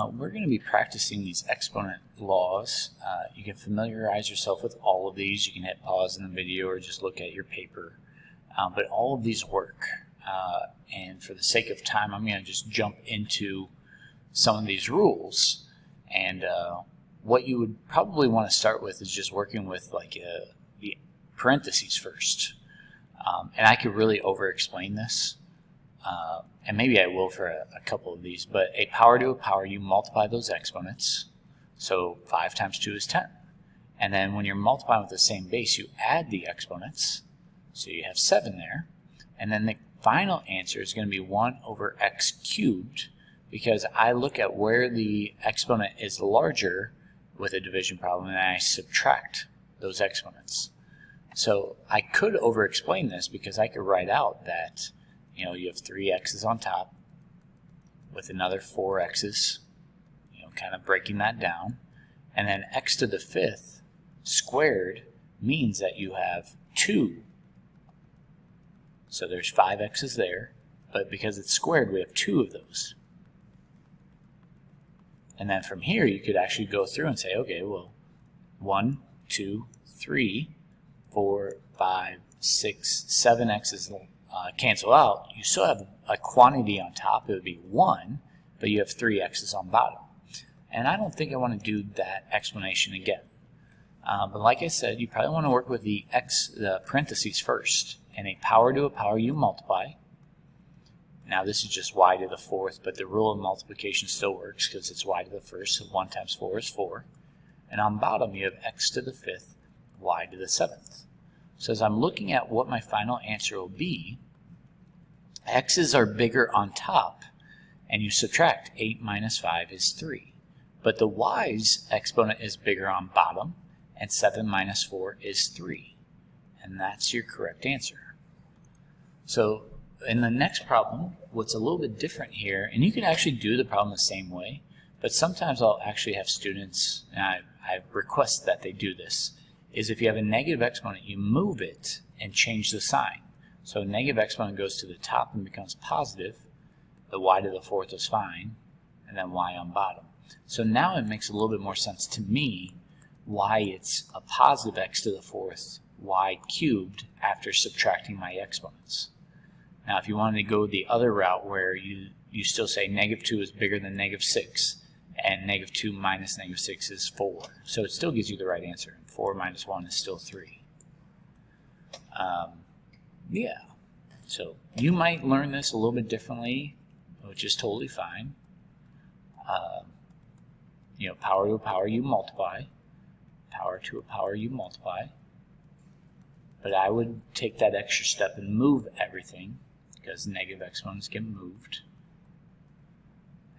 We're going to be practicing these exponent laws. You can familiarize yourself with all of these. You can hit pause in the video or just look at your paper. But all of these work. And for the sake of time, I'm going to just jump into some of these rules. And what you would probably want to start with is just working with like the parentheses first. And I could really over-explain this. And maybe I will for a couple of these, but a power to a power, you multiply those exponents. So 5 times 2 is 10. And then when you're multiplying with the same base, you add the exponents. So you have 7 there. And then the final answer is going to be 1 over x cubed, because I look at where the exponent is larger with a division problem and I subtract those exponents. So I could over-explain this because I could write out that you have 3 x's on top with another 4 x's, kind of breaking that down. And then x to the 5th squared means that you have 2. So there's 5 x's there, but because it's squared, we have 2 of those. And then from here, you could actually go through and say, okay, well, 1, 2, 3, 4, 5, 6, 7 x's cancel out. You still have a quantity on top. It would be 1, but you have 3 x's on bottom. And I don't think I want to do that explanation again. But like I said, you probably want to work with the parentheses first. And a power to a power, you multiply. Now this is just y to the 4th, but the rule of multiplication still works because it's y to the 1st, so 1 times 4 is 4. And on bottom you have x to the 5th, y to the 7th. So as I'm looking at what my final answer will be, x's are bigger on top, and you subtract 8 minus 5 is 3. But the y's exponent is bigger on bottom, and 7 minus 4 is 3. And that's your correct answer. So in the next problem, what's a little bit different here, and you can actually do the problem the same way, but sometimes I'll actually have students, and I request that they do this, is if you have a negative exponent, you move it and change the sign. So a negative exponent goes to the top and becomes positive. The y to the 4th is fine, and then y on bottom. So now it makes a little bit more sense to me why it's a positive x to the 4th, y cubed after subtracting my exponents. Now if you wanted to go the other route where you still say negative 2 is bigger than negative 6, and negative 2 minus negative 6 is 4. So it still gives you the right answer. 4 minus 1 is still 3. Yeah, so you might learn this a little bit differently, which is totally fine. Power to a power, you multiply. Power to a power, you multiply. But I would take that extra step and move everything, because negative exponents get moved.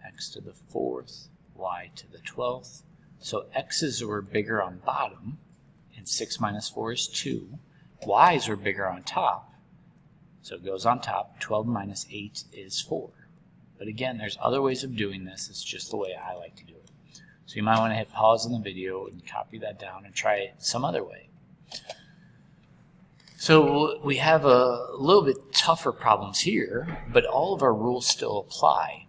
X to the 4th, y to the 12th. So x's were bigger on bottom, and 6 minus 4 is 2. Y's were bigger on top, so it goes on top. 12 minus 8 is 4. But again, there's other ways of doing this. It's just the way I like to do it. So you might want to hit pause in the video and copy that down and try it some other way. So we have a little bit tougher problems here, but all of our rules still apply.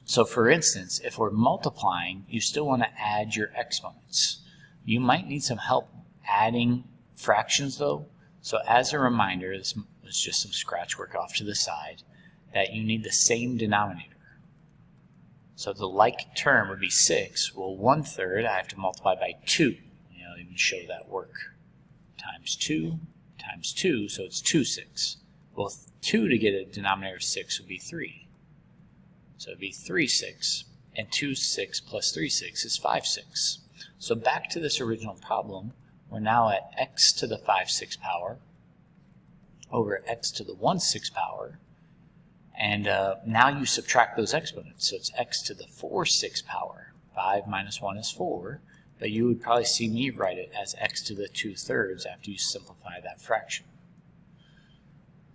So for instance, if we're multiplying, you still want to add your exponents. You might need some help adding fractions though. So as a reminder, this was just some scratch work off to the side, that you need the same denominator. So the like term would be 6. Well, 1/3 I have to multiply by 2. I'll even show that work. Times 2 times 2, so it's 2 6. Well, 2 to get a denominator of 6 would be 3. So it would be 3 6, and 2 6 plus 3 6 is 5 6. So back to this original problem, we're now at x to the 5 6 power over x to the 1 6 power. And now you subtract those exponents. So it's x to the 4 6 power. 5 minus 1 is 4. But you would probably see me write it as x to the 2/3 after you simplify that fraction.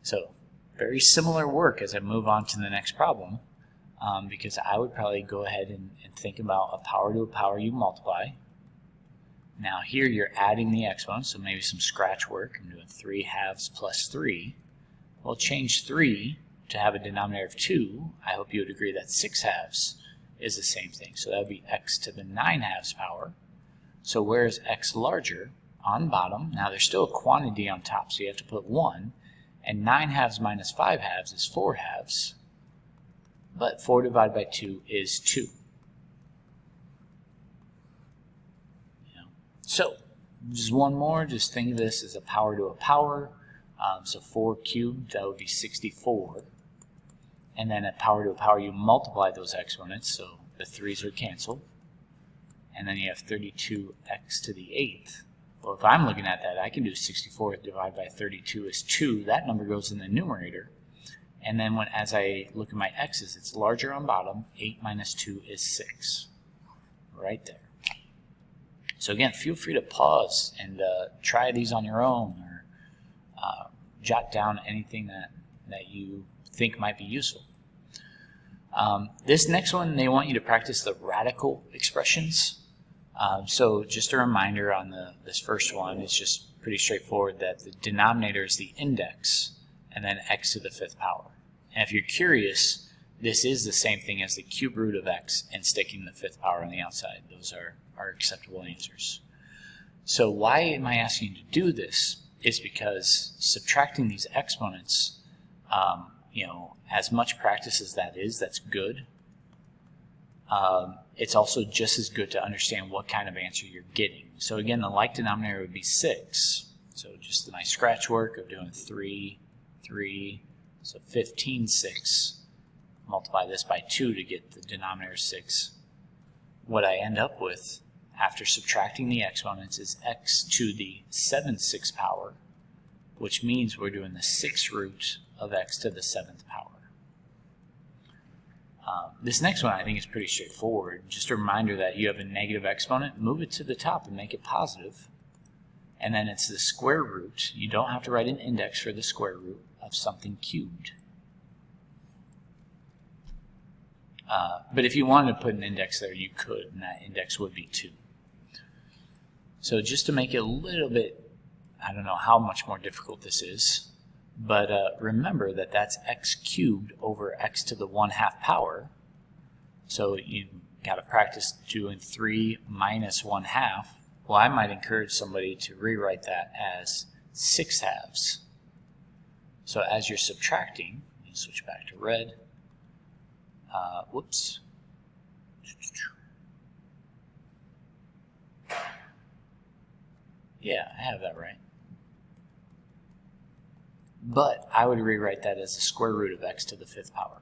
So very similar work as I move on to the next problem, because I would probably go ahead and think about a power to a power, you multiply. Now here you're adding the exponents, so maybe some scratch work. I'm doing 3 halves plus 3. Well, change 3 to have a denominator of 2. I hope you would agree that's 6 halves. is the same thing. So that would be x to the 9/2 power. So where is x larger? On bottom. Now there's still a quantity on top, so you have to put 1. And 9/2 minus 5/2 is 4/2. But 4 divided by 2 is 2. So just one more. Just think of this as a power to a power. So 4 cubed, that would be 64. And then at power to a power, you multiply those exponents, so the 3's are canceled. And then you have 32x to the 8th. Well, if I'm looking at that, I can do 64 divided by 32 is 2. That number goes in the numerator. And then as I look at my x's, it's larger on bottom. 8 minus 2 is 6. Right there. So again, feel free to pause and try these on your own, or jot down anything that you think might be useful. This next one, they want you to practice the radical expressions. So just a reminder on this first one, it's just pretty straightforward that the denominator is the index and then x to the 5th power. And if you're curious, this is the same thing as the cube root of x and sticking the 5th power on the outside. Those are acceptable answers. So why am I asking you to do this? Is because subtracting these exponents, as much practice as that is, that's good. It's also just as good to understand what kind of answer you're getting. So again, the like denominator would be 6. So just my scratch work of doing 3, 3, so 15, 6. Multiply this by 2 to get the denominator 6. What I end up with after subtracting the exponents is x to the 7/6 power, which means we're doing the 6th root of x to the 7th power. This next one I think is pretty straightforward. Just a reminder that you have a negative exponent, move it to the top and make it positive. And then it's the square root. You don't have to write an index for the square root of something cubed. But if you wanted to put an index there, you could, and that index would be 2. So just to make it a little bit, I don't know how much more difficult this is, but remember that that's x cubed over x to the 1/2 power. So you got to practice doing 3 minus 1/2. Well, I might encourage somebody to rewrite that as 6/2. So as you're subtracting, you switch back to red. Whoops. Yeah, I have that right. But I would rewrite that as the square root of x to the 5th power.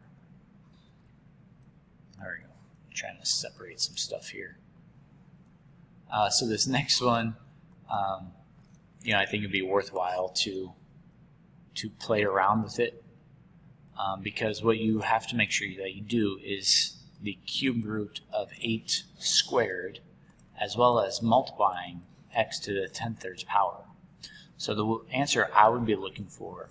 There we go. I'm trying to separate some stuff here. So this next one, I think it'd be worthwhile to play around with it, because what you have to make sure that you do is the cube root of 8 squared, as well as multiplying x to the 10/3 power. So the answer I would be looking for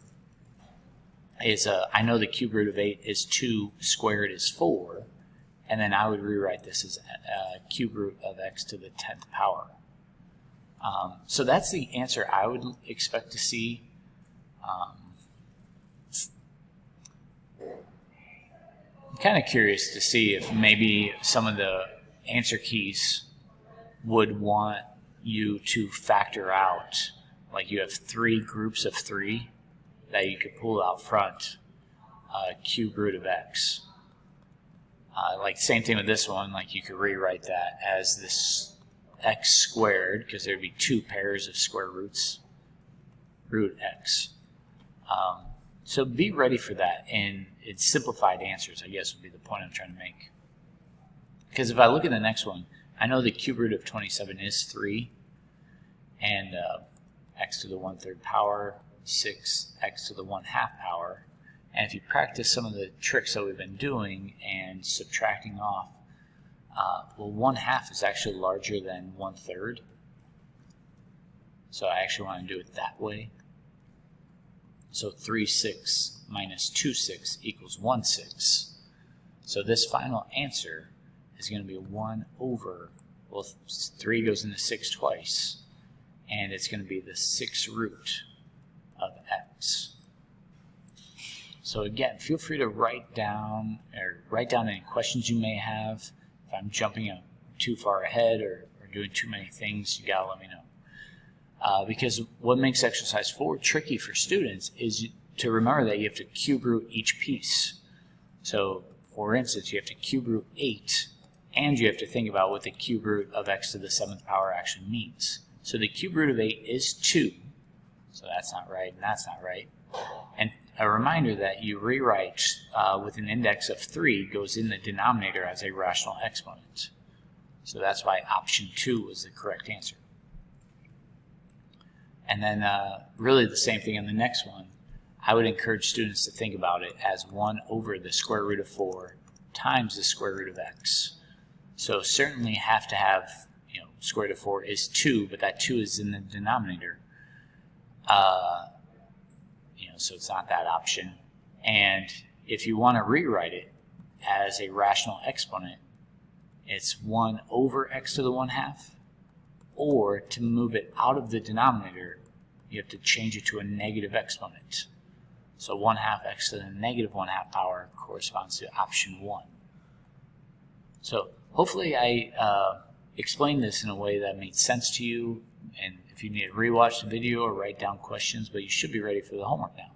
is, I know the cube root of 8 is 2 squared is 4, and then I would rewrite this as cube root of x to the 10th power. So that's the answer I would expect to see. I'm kind of curious to see if maybe some of the answer keys would want you to factor out, like you have 3 groups of 3 that you could pull out front, cube root of x. Like same thing with this one, like you could rewrite that as this x squared, because there'd be 2 pairs of square roots, root x. So be ready for that, and it's simplified answers, I guess, would be the point I'm trying to make. Because if I look at the next one, I know the cube root of 27 is 3, and x to the 1/3 power, 6, x to the 1/2 power. And if you practice some of the tricks that we've been doing and subtracting off, well, 1/2 is actually larger than 1/3. So I actually want to do it that way. So 3/6 minus 2/6 equals 1/6. So this final answer is going to be 1 over, well, 3 goes into 6 twice, and it's going to be the 6th root of x. So again, feel free to write down any questions you may have. If I'm jumping too far ahead or doing too many things, you gotta let me know. Because what makes exercise 4 tricky for students is to remember that you have to cube root each piece. So for instance, you have to cube root 8, and you have to think about what the cube root of x to the 7th power actually means. So the cube root of 8 is 2, so that's not right, and that's not right. And a reminder that you rewrite with an index of 3 goes in the denominator as a rational exponent. So that's why option 2 was the correct answer. And then really the same thing on the next one. I would encourage students to think about it as 1 over the square root of 4 times the square root of x. So certainly have to have, square root of 4 is 2, but that 2 is in the denominator. So it's not that option. And if you want to rewrite it as a rational exponent, it's 1 over x to the 1/2, or to move it out of the denominator, you have to change it to a negative exponent. So 1/2 x to the negative 1/2 power corresponds to option 1. So hopefully I explained this in a way that made sense to you, and if you need to rewatch the video or write down questions, but you should be ready for the homework now.